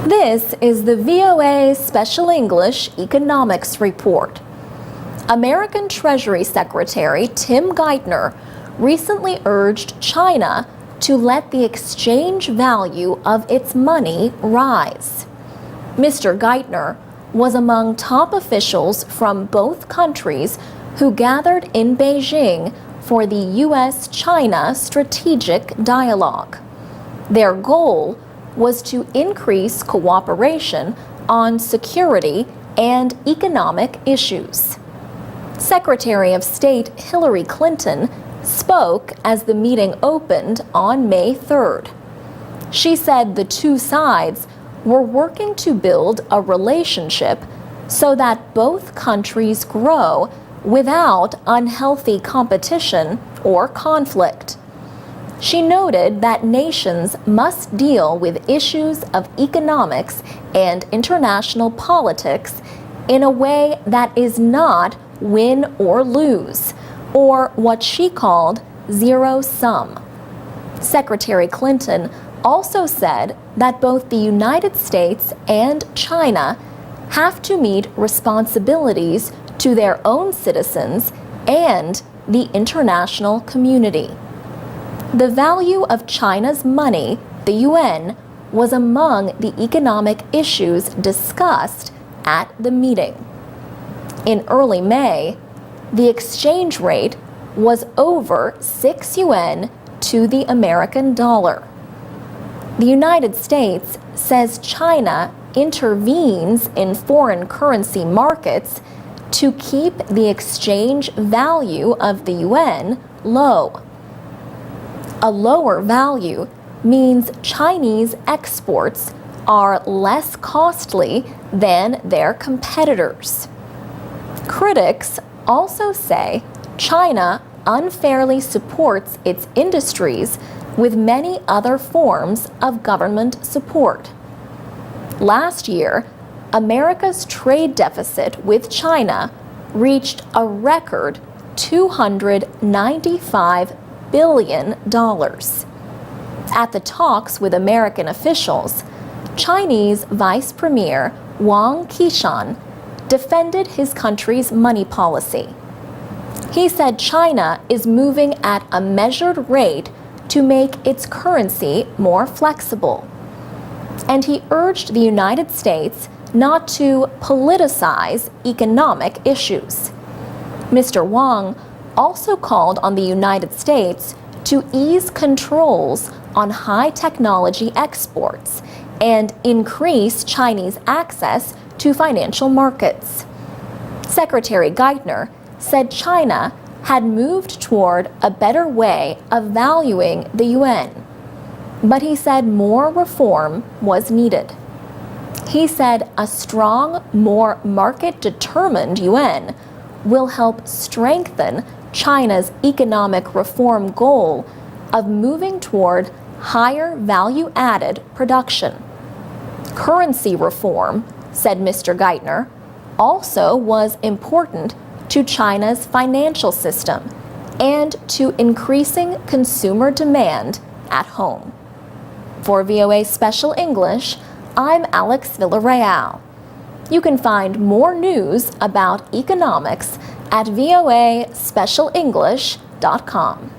This is the VOA Special English Economics Report. American Treasury Secretary Tim Geithner recently urged China to let the exchange value of its money rise. Mr. Geithner was among top officials from both countries who gathered in Beijing for the U.S.-China Strategic Dialogue. Their goal was to increase cooperation on security and economic issues. Secretary of State Hillary Clinton spoke as the meeting opened on May 3rd. She said the two sides were working to build a relationship so that both countries grow without unhealthy competition or conflict. She noted that nations must deal with issues of economics and international politics in a way that is not win or lose, or what she called zero-sum. Secretary Clinton also said that both the United States and China have to meet responsibilities to their own citizens and the international community. The value of China's money, the yuan, was among the economic issues discussed at the meeting. In early May, the exchange rate was over 6 yuan to the American dollar. The United States says China intervenes in foreign currency markets to keep the exchange value of the yuan low. A lower value means Chinese exports are less costly than their competitors. Critics also say China unfairly supports its industries with many other forms of government support. Last year, America's trade deficit with China reached a record $295 billion. At the talks with American officials, Chinese Vice Premier Wang Qishan defended his country's money policy. He said China is moving at a measured rate to make its currency more flexible. And he urged the United States not to politicize economic issues. Mr. Wang also called on the United States to ease controls on high technology exports and increase Chinese access to financial markets. Secretary Geithner said China had moved toward a better way of valuing the yuan, but he said more reform was needed. He said a strong, more market-determined yuan will help strengthen China's economic reform goal of moving toward higher value-added production. Currency reform, said Mr. Geithner, also was important to China's financial system and to increasing consumer demand at home. For VOA Special English, I'm Alex Villarreal. You can find more news about economics at voaspecialenglish.com.